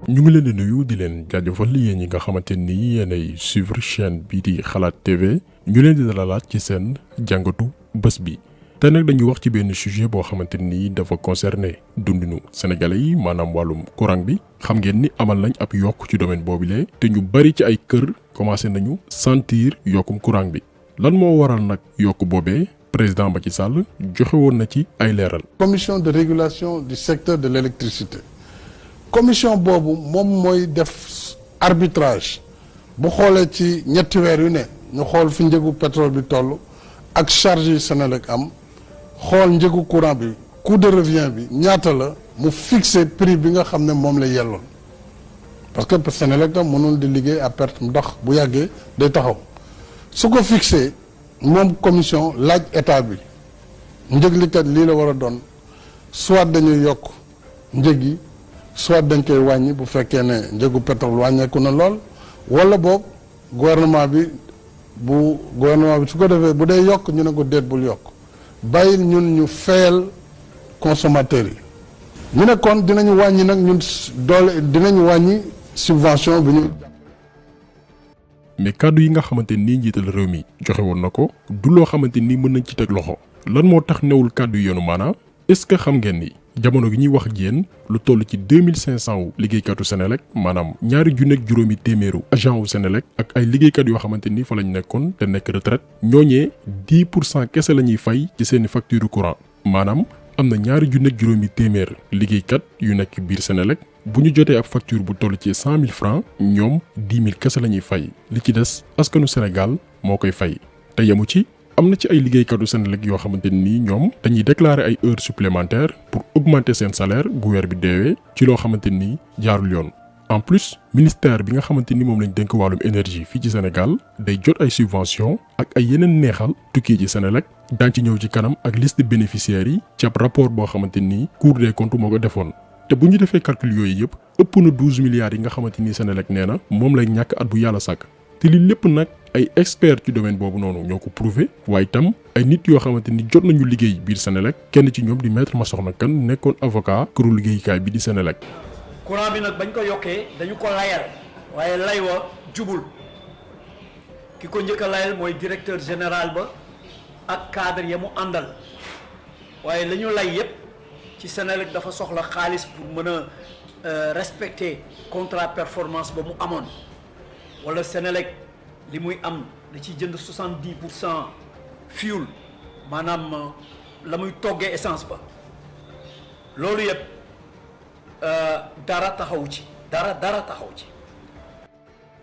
ñu ngi leen di nuyu di leen jaajëfal yéen ñi nga xamante ni yéenay suivre chaîne bii di xalaat TV ñu leen di dalalaat ci seen jàngatu bés bi. te nag dañuy wax ci benn sujet boo xamante ni dafa concerné dundinu sénégalais yi maanaam wàllum courant bi xam ngeen ni amal nañ ab yokk ci domaine boobule te ñu bari ci ay kër commencé nañu sentir yokkum courant bi lan moo waral nag yokk boobee président Macky Sall joxe woon na ci ay leeral. Commission de régulation du secteur de l'électricité. Commission boobu moom mooy def arbitrage bu xoolee ci ñetti weer yu ne ñu xool fi njëgu pétrole bi toll ak charge yi Senelec am xool njëgu courant bi coût de revient bi ñaata la mu fixer prix bi nga xam ne moom la yelloon parce que Senelec tam mënul di liggéey à perte ndax bu yàggee day taxaw su ko fixé moom commission laaj état bi njëg li kat lii la war a doon soit dañuy yokk njëg yi soit dañ koy wàññi bu fekkee ne njëgu pétrole wàññeeku na lool wala boog gouvernement bi su ko defee bu dee yokk ñu ne ko déet bul yokk bàyyil ñun ñu fayal consommateurs yi ñu ne kon dinañu wàññi nag ñun doole dinañu wàññi subvention bi ñu. mais kàddu yi nga xamante ni njiital réew mi joxe woon na ko du loo xamante ni mën nañ ci teg loxo lan moo tax newul kàddu yoonu maanaam est-ce que xam ngeen ni jamono gi ñuy wax ak yéen lu toll ci 2500 wu liggéeykatu Senelec maanaam ñaari junni ak juróomi téeméeru agent wu Senelec ak ay liggéeykat yoo xamante ni fa lañ nekkoon te nekk retraite ñooñee 10% kese la ñuy fay ci seeni facture courant maanaam am na ñaari junni ak juróomi téeméer liggéeykat yu nekk biir Senelec bu ñu jotee ab facture bu toll ci 100 000 francs ñoom 10 000 kese la ñuy fay li ci des askanu Sénégal moo koy fay te yemu ci. am na ci ay liggéeykatu Senelec yoo xamante ni ñoom dañuy déclarer ay heures supplémentaires pour augmenter seen salaire bu weer bi deewee ci loo xamante ni jaarul yoon. en plus ministère bi nga xamante ni moom lañ dénk wàllum énergie fii ci Sénégal day jot ay subventions ak ay yeneen neexal tukkee ci Senelec daan ci ñëw ci kanam ak liste bénéficiaires yi ci ab rapport boo xamante ni Cour des comptes moo ko defoon. te bu ñu defee calcul yooyu yëpp ëpp na 12 milliards yi nga xamante ni Senelec nee na moom lay ñàkk at bu yàlla sàkk te li lépp nag. ay experts ci domaine boobu noonu ñoo ko prouvé waaye itam ay nit yoo xamante ni jot nañu liggéey biir Senelec kenn ci ñoom di maître Massokhna Kane nekkoon avocat këru liggéeykaay bi di Senelec. courant bi nag bañ ko yokkee dañu ko layal waaye lay wa jubul ki ko njëkk a layal mooy directeur général ba ak cadre ya mu àndal waaye la ñu lay yépp ci Senelec dafa soxla xaalis pour mën a respecter contrat performance ba mu amoon wala Senelec li muy am da ciy jënd 70% fuel maanaam la muy toggee essence ba loolu yëpp dara taxawu ci dara taxawu ci.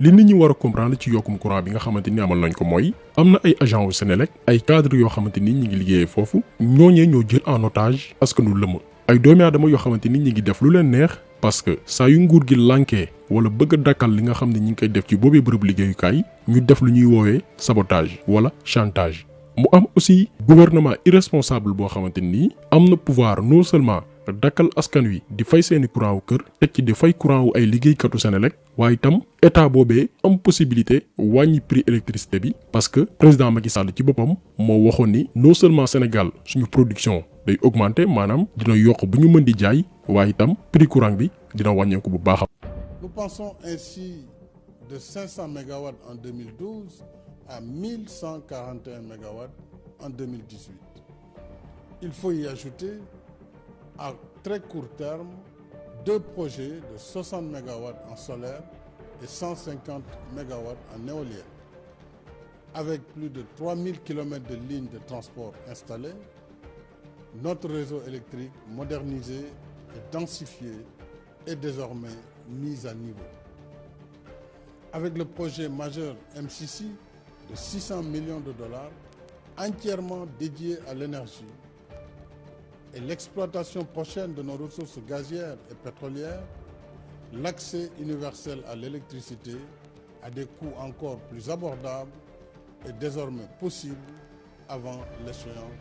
li nit ñi war a comprendre ci yokkum courant bi nga xamante ni amal nañ ko mooy am na ay agent wu Senelec ay cadre yoo xamante ni ñi ngi liggéeyee foofu ñooñee ñoo jël en otage askanu lëmm ay doomi aadama yoo xamante ni ñi ngi def lu leen neex. parce que saa yu nguur gi lànkee wala bëgg a dakkal li nga xam ne ñi ngi koy def ci boobee bërëb liggéeyukaay ñu def lu ñuy woowee sabotage wala chantage mu am aussi gouvernement irresponsable boo xamante ni am na pouvoir non seulement dakkal askan wi di fay seeni courant wu kër teg ci di fay courant wu ay liggéeykatu Senelec waaye itam état boobee am possibilité wàññi prix électricité bi parce que président Macky Sall ci boppam moo waxoon ni non seulement Sénégal suñu production day augmenter maanaam dina yokk bu ñu mën di jaay waaye itam prix courant bi dina wàññeeku bu baax. Nous passons ainsi de 500 mégawatts en 2012 à 1141 mégawatts en 2018. Il faut y ajouter à très court terme 2 projets de 60 mégawatts en solaire et 150 mégawatts en éolien. Avec plus de 3000 km de lignes de transport installées, notre réseau électrique modernisé et densifié est désormais mis à niveau. Avec le projet majeur MCC de 600 millions de dollars, entièrement dédié à l'énergie, et l'exploitation prochaine de nos ressources gazières et pétrolières, l'accès universel à l'électricité à des coûts encore plus abordables est désormais possible avant l'échéance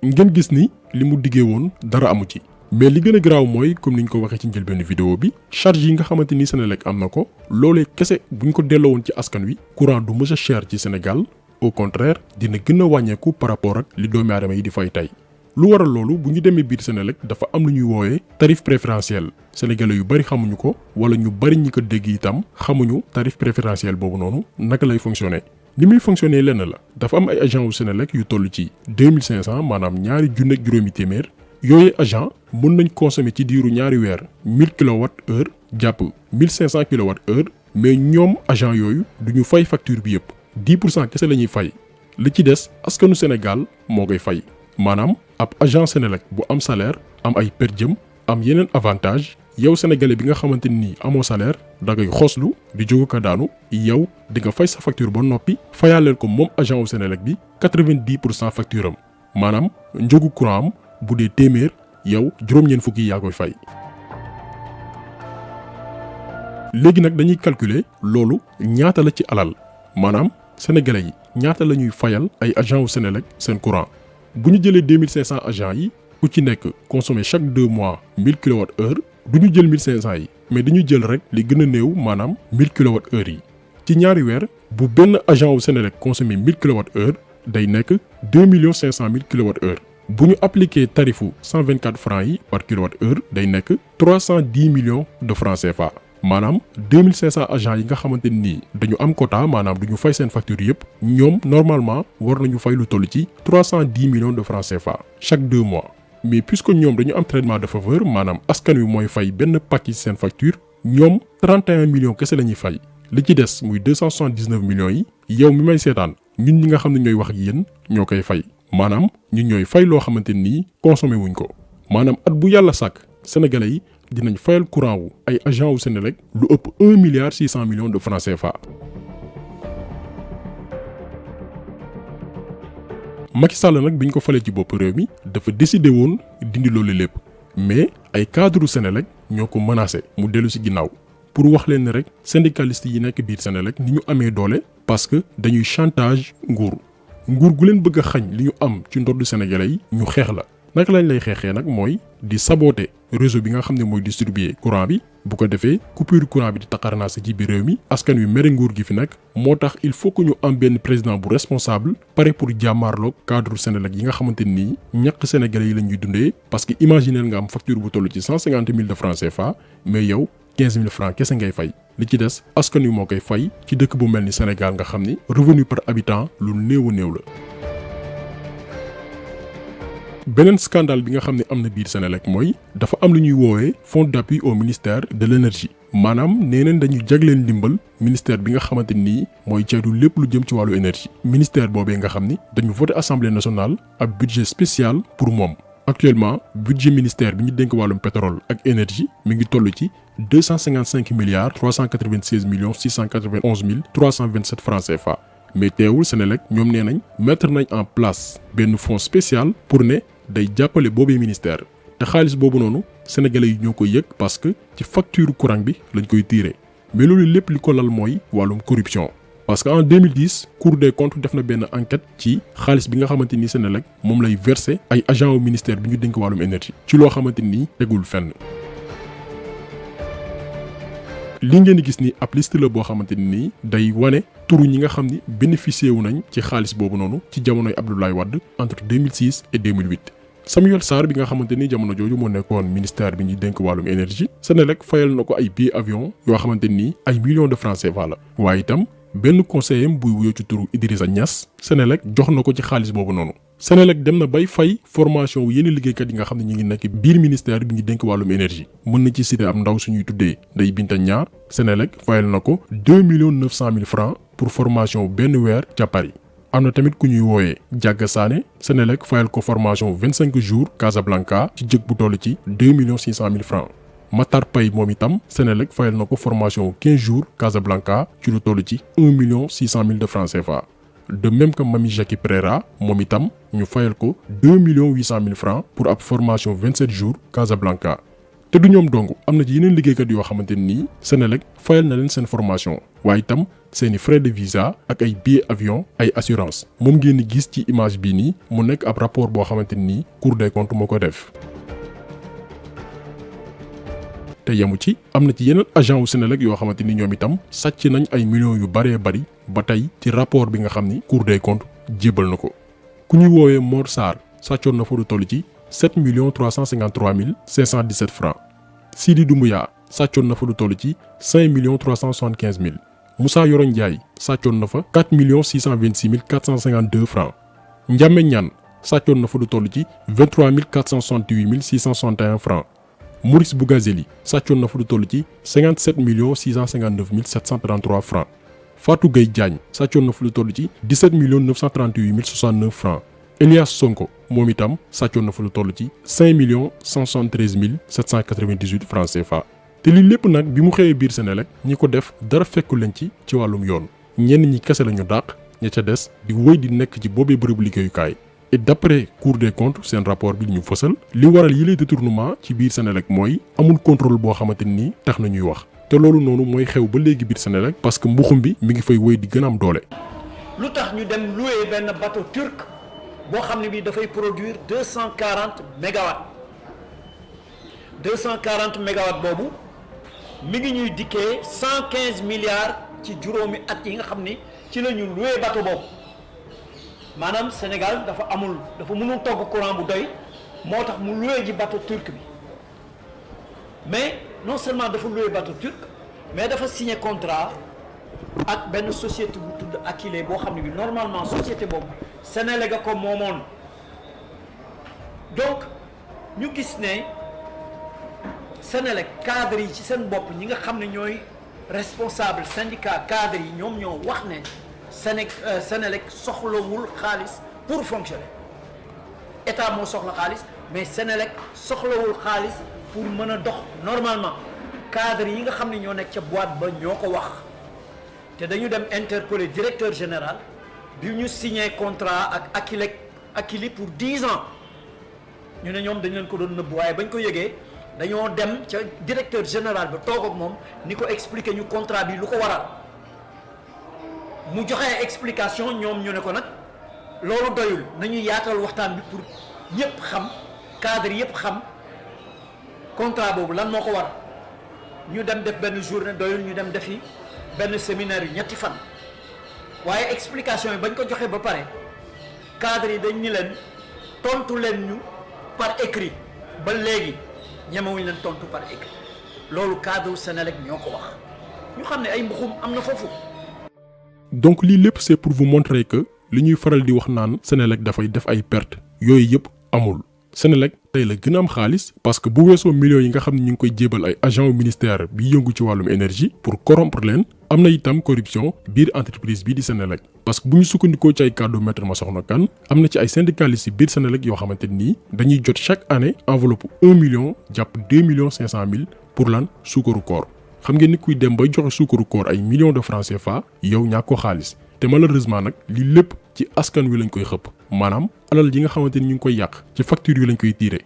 de ngeen gis ni li mu diggee woon dara amu ci mais li gën a garaaw mooy comme niñ ko waxee ci njëlbeenu vidéo bi charge yi nga xamante ni Senelec am na ko loolee kese buñ ko delloo woon ci askan wi courant du mës a cher ci Sénégal au contraire dina gën a wàññeeku par rapport ak li doomi aadama yi di fay tey lu waral loolu bu ñu demee biir Senelec dafa am lu ñuy woowee tarif préférentiel sénégalais yu bari xamuñu ko wala ñu bari ñi ko dégg itam xamuñu tarif préférentiel boobu noonu naka lay fonctionner. li muy fonctionner lenn la dafa am ay agent wu Senelec yu toll ci 2500 maanaam ñaari junni ak juróomi téeméer yooyu agent mën nañ consommer ci diiru ñaari weer 1000 kWh jàpp 1500 kWh mais ñoom agent yooyu duñu fay facture bi yëpp 10% kese la ñuy fay li ci des askanu Sénégal moo koy fay maanaam ab agent Senelec bu am salaire am ay per diem am yeneen avantage yow sénégalais bi nga xamante ni amoo salaire da ngay xoslu di jógu ko daanu yow di nga fay sa facture ba noppi fayaaleel ko moom agent wu Senelec bi 90% facture am maanaam njëgu courant am bu dee téeméer yow juróom-ñeent fukki yaa koy fay. léegi nag dañuy calculer loolu ñaata la ci alal maanaam sénégalais yi ñaata la ñuy fayal ay agent wu Senelec seen courant bu ñu jëlee 2500 agents yi ku ci nekk consommer chaque 2 mois 1000 kWh du ñu jël 1500 yi mais dañuy jël rek li gën a néew maanaam 1000 kWh yi ci ñaari weer bu benn agent wu Senelec consommer 1000 kWh day nekk 2 500 000 kWh bu ñu appliqué tarifu 124 francs yi par kWh day nekk 310 millions de francs CFA maanaam 2500 agents yi nga xamante ni dañu am quota maanaam du ñu fay seen facture yëpp ñoom normalement war nañu fay lu toll ci 310 millions de francs CFA chaque 2 mois. mais puisque ñoom dañu am traitement de faveur maanaam askan wi mooy fay benn pàcc ci seen facture ñoom 31 millions kese la ñuy fay li ci des muy 279 millions yi yow mi may seetaan ñun ñi nga xam ne ñooy wax ak yéen ñoo koy fay maanaam ñun ñooy fay loo xamante ni consommé wuñ ko maanaam at bu yàlla sàkk sénégalais yi dinañ fayal courant wu ay agent wu Senelec lu ëpp 1 milliard 600 millions de francs CFA. Macky Sall nag bi ñu ko falee ci bopp réew mi dafa décidé woon dindi loolu lépp mais ay cadre Senelec ñoo ko menacé mu dellu ci ginnaaw pour wax leen ne rek syndicaliste yi nekk biir Senelec ni ñu amee doole parce que dañuy chantage nguur gu leen bëgg a xañ li ñu am ci ndoddu sénégalais yi ñu xeex la naka lañ lay xeexee nag mooy di saboter réseau bi nga xam ne mooy distribuer courant bi bu ko defee coupure courant bi di taqarnaase ci biir réew mi askan wi mere nguur gi fi nekk moo tax il faut que ñu am benn président bu responsable pare pour jàmmaarloog cadre Senelec yi nga xamante nii ñàkk sénégalais yi la ñuy dundee parce que imagineel nga am facture bu toll ci 150 000 de francs CFA mais yow 15 000 francs kese ngay fay li ci des askan wi moo koy fay ci dëkk bu mel ni Sénégal nga xam ni revenu par habitant lu néew a néew la. beneen scandale bi nga xam ne am na biir Senelec mooy dafa am lu ñuy woowee fonds d'appui au ministère de l'énergie maanaam nee neen dañuy jagleen ndimbal ministère bi nga xamante nii mooy ceytu lépp lu jëm ci wàllu énergie ministère boobee nga xam ni dañu voté assemblée nationale ab budget spécial pour moom actuellement budget ministère bi ñu dénk wàllum pétrole ak énergie mi ngi toll ci 255 milliards 396 millions 691 mille 327 francs CFA mais teewul Senelec ñoom nee nañ mettre nañ en place benn fonds spécial pour ne day jàppale boobee ministère te xaalis boobu noonu sénégalais yi ñoo koy yëg parce que ci facture courant bi lañ koy tirer mais loolu lépp li ko lal mooy wàllum corruption parce que en 2010 Cour des comptes def na benn enquête ci xaalis bi nga xamante ni Senelec moom lay verser ay agents au ministère bi ñu dénk wàllum énergie ci loo xamante ni tegul fenn. li ngeen di gis ni ab liste la boo xamante ni day wane turu ñi nga xam ni bénéficié wu nañ ci xaalis boobu noonu ci jamonoy Abdoulaye Wade entre 2006 et 2008. Samuel Sarr bi nga xamante ni jamono jooju moo nekkoon ministère bi ñuy dénk wàllum énergie Senelec fayal na ko ay billets avion yoo xamante ni ay millions de francs CFA la waaye itam benn conseiller buy wuyoo ci turu Idrissa Niass Senelec jox na ko ci xaalis boobu noonu. Senelec dem na bay fay formation wu yenn liggéeykat yi nga xam ne ñu ngi nekk biir ministère bi ñu dénk wàllum énergie mën na ci citer am ndaw suñuy tuddee Ndeye Binta Niang Senelec fayal na ko 2 900 000 francs pour formation benn weer ca Paris. am na tamit ku ñuy wooyee Diaga Sané Senelec fayal ko formation 25 jours Casablanca ci jëg bu toll ci 2 600 000 francs. Matar Paye moom itam Senelec fayal na ko formation 15 jours Casablanca ci lu toll ci 1 600 000 de francs CFA. de même que Mami Jackie Préra moom itam ñu fayal ko 2 800 000 francs pour ab formation 27 jours Casablanca. te du ñoom dong am na ci yeneen liggéeykat yoo xamante ni Senelec fayal na leen seen formation waaye itam seeni frais de visa ak ay billets avion ay assurance moom ngeen di gis ci image bii nii mu nekk ab rapport boo xamante ni Cour des comptes moo ko def. te yemu ci am na ci yeneen agent wu Senelec yoo xamante ni ñoom itam sàcc nañ ay millions yu baree bari ba tey ci rapport bi nga xam ni Cour des comptes jébal na ko. ku ñuy woowee Mor Sarr sàccoon na fa lu toll ci 7 353 517 francs. Sidi Doumbouya sàccoon na fa lu toll ci 5 375 000. Moussa Yoro Ndiaye sàccoon na fa 4 626 452 francs. Ndiame Niane sàccoon na fa lu toll ci 23 468 661 francs. Maurice Bougazeli sàccoon na fa lu toll ci 57 659 733 francs. Fatou Gueye Diagne sàccoon na fa lu toll ci 17 938 069 francs. Elias Sonko moom itam sàccoon na fa lu toll ci 5 173 798 francs CFA. te lii lépp nag bi mu xëyee biir Senelec ñi ko def dara fekku leen ci wàllum yoon ñenn ñi kese la ñu dàq ña ca des di wéy di nekk ci boobee bërëbu liggéeyukaay. et d'après Cour des comptes seen rapport bi ñu fësal li waral yile détournement ci biir Senelec mooy amul contrôle boo xamante ni tax na ñuy wax te loolu noonu mooy xew ba léegi biir Senelec parce que mbuxum bi mi ngi fay wéy di gën a am doole. lu tax ñu dem louer benn bateau turc boo xam ne bii dafay produire 240 mégawatts 240 mégawatts boobu mi ngi ñuy dikkee 115 milliards ci juróomi at yi nga xam ni ci la ñu louer bateau boobu. maanaam Sénégal dafa mënul togg courant bu doy moo tax mu loué ji bateau turc bi mais non seulement dafa loué bateau turc mais dafa signé contrat ak benn société bu tudd Akilee boo xam ne bi normalement société boobu Senelec a ko moomoon donc ñu gis ne Senelec cadre yi ci seen bopp ñi nga xam ne ñooy responsable syndicat cadre yi ñoom ñoo wax ne Senelec soxlawul xaalis pour fonctionner état moo soxla xaalis mais Senelec soxlawul xaalis pour mën a dox normalement cadre yi nga xam ne ñoo nekk ca boîte ba ñoo ko wax te dañu dem interpeller directeur général bi ñu signé contrat ak Akilee pour 10 ans ñu ne ñoom dañ leen ko doon nëbb waaye bañ ko yëgee dañoo dem ca directeur général ba toog ak moom ni ko expliquer ñu contrat bi lu ko waral mu joxe explication ñoom ñu ne ko nag loolu doyul nañu yaatal waxtaan bi pour ñëpp xam cadre yëpp xam contrat boobu lan moo ko war ñu dem def benn journée doyul ñu dem defi benn séminaire yu ñetti fan waaye explication yi bañ ko joxe ba pare cadre yi dañ ni leen tontu leen ñu par écrit ba léegi ñemewuñ leen tontu par écrit loolu cadre Senelec ñoo ko wax ñu xam ne ay mbuxum am na foofu. donc lii lépp c'est pour vous montrer que li ñuy faral di wax naan Senelec dafay def ay pertes yooyu yëpp amul Senelec tey la gën a am xaalis parce que bu weesoo millions yi nga xam ne ñu ngi koy jébal ay agents au ministère bi yëngu ci wàllum énergie pour corrompre leen am na itam corruption biir entreprise bii di Senelec parce que bu ñu sukkandikoo ci ay kàddu Maître Massokhna Kane am na ci ay syndicalistes yi biir Senelec yoo xamante nii dañuy jot chaque année enveloppe 1 million jàpp 2 500 000 pour lan suukaru koor xam ngeen ni kuy dem bay joxe suukaru koor ay millions de francs CFA yow ñàkk ko xaalis te malheureusement nag lii lépp ci askan wi lañ koy xëpp maanaam alal ji nga xamante ni ñu ngi koy yàq ci facture yi lañ koy tiire.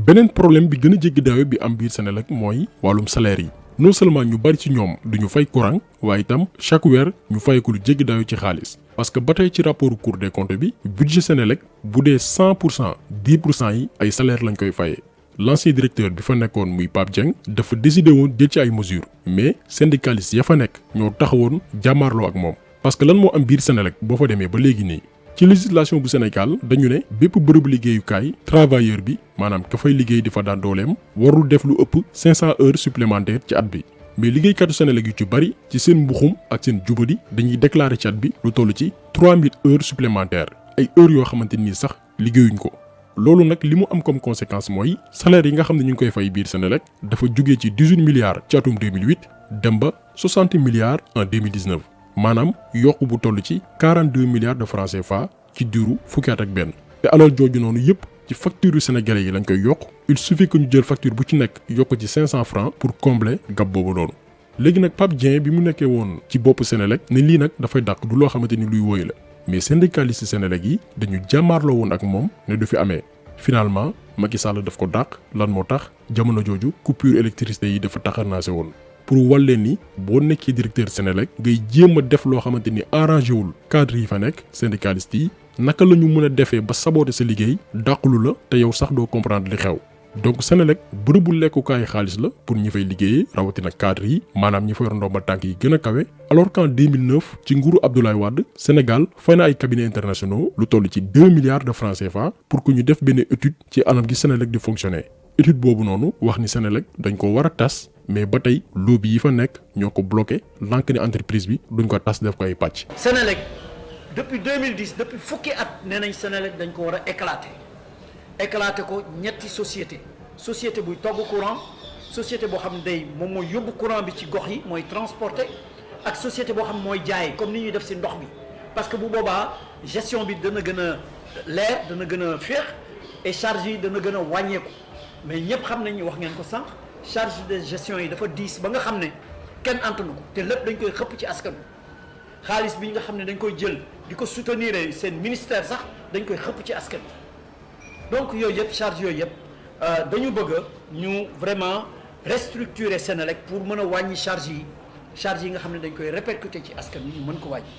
beneen problème bi gën a jéggi daawe bi am biir Senelec mooy wàllum salaire yi non seulement ñu bari ci ñoom duñu fay courant waaye itam chaque weer ñu fay ko lu jéggi daawe ci xaalis parce que ba tey ci rapportu Cour des comptes bi budget Senelec bu dee 100% 10% yi ay salaire lañ koy fayee. L'ancien directeur bi fa nekkoon muy Pape Dieng dafa décidé woon jël ci ay mesures mais syndicalistes ya fa nekk ñoo taxawoon jàmmaarloo ak moom parce que lan moo am biir Senelec boo fa demee ba léegi nii ci législation bu Sénégal dañu ne bépp bërëbu liggéeyukaay travailleur bi maanaam ka fay liggéey di fa daan dooleem warul def lu ëpp 500 heures supplémentaires ci at bi mais liggéeykatu Senelec yu ci bari ci seen mbuxum ak seen jubadi dañuy déclarer ci at bi lu toll ci 3000 heures supplémentaires ay heures yoo xamante ni sax liggéeyuñ ko. loolu nag li mu am comme conséquence mooy salaire yi nga xam ne ñu ngi koy fay biir Senelec dafa jugee ci 18 milliards ci atum 2008 dem ba 60 milliards en 2019 maanaam yokku bu toll ci 42 milliards de francs CFA ci diiru fukki at ak benn te alal jooju noonu yëpp ci facture yu sénégalais yi lañ koy yokk il suffit que ñu jël facture bu ci nekk yokk ci 500 francs pour combler gap boobu noonu. léegi nag Pape Dieng bi mu nekkee woon ci boppu Senelec ne lii nag dafay dàq du loo xamante ni luy wóy la. mais syndicaliste Senelec yi dañu jàmmaarloo woon ak moom ne du fi amee finalement Macky Sall daf ko dàq lan moo tax jamono jooju coupure électricité yi dafa taxarnaase woon pour wal leen ni boo nekkee directeur Senelec ngay jéem a def loo xamante ni arrangé wul cadre yi fa nekk syndicaliste yi naka la ñu mën a defee ba saboter sa liggéey dàqulu la te yow sax doo comprendre li xew donc Senelec bërëbu lekkukaay xaalis la pour ñi fay liggéeyee rawatina cadre yi maanaam ñi fa yor ndombal tànk yi gën a kawe alors qu'en 2009 ci nguuru Abdoulaye Wade Sénégal fay na ay cabinets internationaux lu toll ci 2 milliards de francs CFA pour que ñu def benn étude ci anam gi Senelec di fonctionner étude boobu noonu wax ni Senelec dañ ko war a tas mais ba tey lobby yi fa nekk ñoo ko bloqué lànk ni entreprise bi duñ ko tas def ko ay pàcc. Senelec depuis 2010 depuis fukki at nee nañ Senelec dañ ko war a éclater ko ñetti société buy togg courant société boo xam ne day moom mooy yóbbu courant bi ci gox yi mooy transporter ak société boo xam ne mooy jaay comme ni ñuy def ci ndox bi parce que bu boobaa gestion bi dana gën a leer dana gën a féex et charge yi dana gën a wàññeeku mais ñëpp xam nañ wax ngeen ko sànq charge de gestion yi dafa diis ba nga xam ne kenn antanu ko te lépp dañ koy xëpp ci askan wi xaalis bi nga xam ne dañ koy jël di ko soutenir seen ministère sax dañ koy xëpp ci askan wi donc yooyu yëpp charge yooyu yëpp dañu bëgg ñu vraiment restructurer Senelec pour mën a wàññi charge yi nga xam ne dañ koy répercuter ci askan wi ñu mën ko wàññi.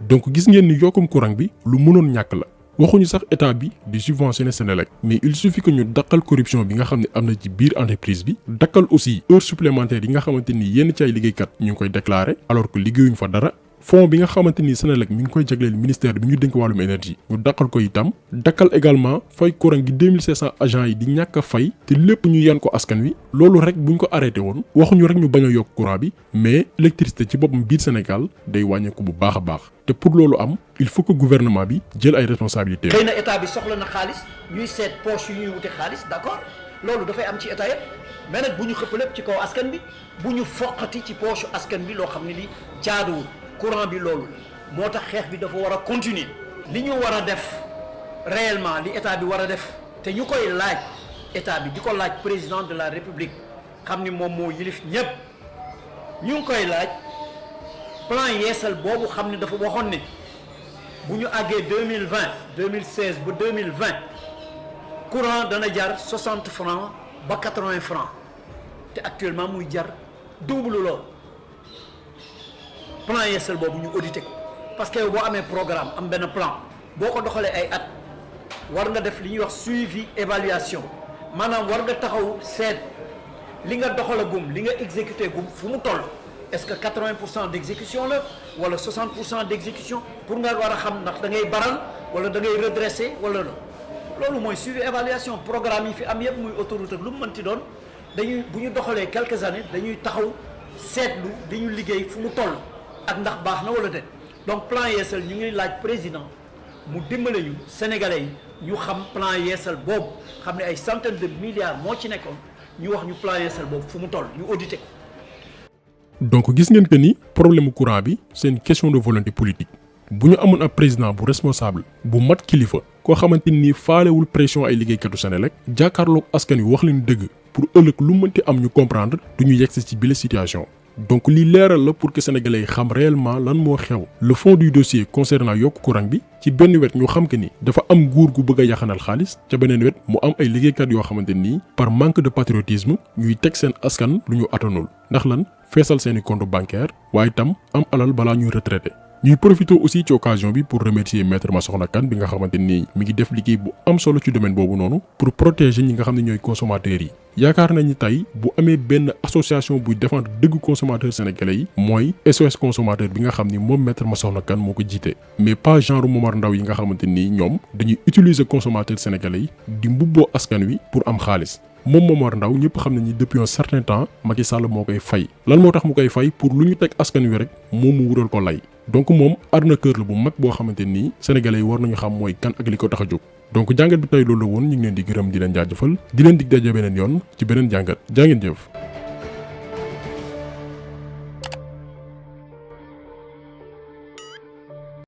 donc gis ngeen ni yokkum courant bi lu mënoon ñàkk la waxuñu sax état bi di subventionner Senelec mais il suffit que ñu dakkal corruption bi nga xam ne am na ci biir entreprise bi dakkal aussi heures supplémentaires yi nga xamante ni yenn ci ay liggéeykat ñu ngi koy déclarer alors que liggéeyuñ fa dara. fonds bi nga xamante ni Senelec mi ngi koy jagleel ministère bi ñu dénk wàllum énergie ñu dakkal ko itam dakkal également fay courant gi 2500 agents yi di ñàkk a fay te lépp ñu yan ko askan wi loolu rek buñ ko arrêté woon waxuñu rek ñu bañ a yokk courant bi mais électricité ci boppam biir Sénégal day wàññeeku bu baax a baax te pour loolu am il faut que gouvernement bi jël ay responsabilités. xëy na état bi soxla na xaalis ñuy seet poche yu ñuy wute xaalis d'accord loolu dafay am ci état yëpp mais nag bu ñu xëpp lépp ci kaw askan bi bu ñu foqati ci poche askan bi loo xam ne li jaaduwul. courant bi loolu moo tax xeex bi dafa war a continuer li ñu war a def réellement li état bi war a def te ñu koy laaj état bi di ko laaj président de la république xam ni moom moo yilif ñépp ñu ngi koy laaj plan yeesal boobu xam ne dafa waxoon ne bu ñu àggee 2016 ba 2020 courant dana jar 60 francs ba 80 francs te actuellement muy jar double loolu plan yeesal boobu ñu audité ko parce que boo amee programme am benn plan boo ko doxalee ay at war nga def li ñuy wax suivi évaluation maanaam war nga taxaw seet li nga doxalagum li nga exécuté gum fu mu toll est-ce que 80% d'exécution la wala 60% d'exécution pour nga war a xam ndax da ngay baral wala da ngay redresser wala loolu mooy suivi évaluation programme yi fi am yëpp muy autoroute ak lu mu mënti doon dañuy bu ñu doxalee quelques années dañuy taxaw seetlu dañu liggéey fu mu toll ak ndax baax na wala déet donc plan yeesal ñu ngi laaj président mu dimbale ñu sénégalais yi ñu xam plan yeesal boobu xam ne ay centaines de milliards moo ci nekkoon ñu wax ñu plan yeesal boobu fu mu toll ñu audité ko. donc gis ngeen que ni problème courant bi c'est une question de volonté politique bu ñu amoon ab président bu responsable bu mat kilifa koo xamante ni faalewul pression ay liggéeykatu Senelec jàkkaarloog askan wi wax leen dëgg pour ëllëg lu mënti am ñu comprendre du ñu yegsi ci bile situation. donc li leeral la pour que sénégalais yi xam réellement lan moo xew le fond du dossier concernant yokk courant bi ci benn wet ñu xam que ni dafa am nguur gu bëgg a yaxanal xaalis ca beneen wet mu am ay liggéeykat yoo xamante nii par manque de patriotisme ñuy teg seen askan lu ñu atanul ndax lan feesal seeni compte bancaire waaye itam am alal balaa ñuy retraité. ñuy profité aussi ci occasion bi pour remercier maître Massokhna Kane bi nga xamante ni mi ngi def liggéey bu am solo ci domaine boobu noonu pour protéger ñi nga xam ne ñooy consommateurs yi. yaakaar nañu tey bu amee benn association buy défendre dëgg consommateur sénégalais yi mooy SOS consommateur bi nga xam ni moom maître Massokhna Kane moo ko jiite mais pas genre Momar Ndao yi nga xamante ni ñoom dañuy utiliser consommateur sénégalais yi di mbubboo askan wi pour am xaalis. moom Momar Ndao ñëpp xam nañ ni depuis un certain temps Macky Sall moo koy fay lan moo tax mu koy fay pour lu ñu teg askan wi rek moom mu wutal ko lay donc moom arnaqueur la bu mag boo xamante nii sénégalais yi war nañu xam mooy kan ak li ko tax a jóg. donc jàngat bi tey loolu la woon ñu ngi leen di gërëm di leen jaajëfal di leen dig daje beneen yoon ci beneen jàngat jaa ngeen jëf.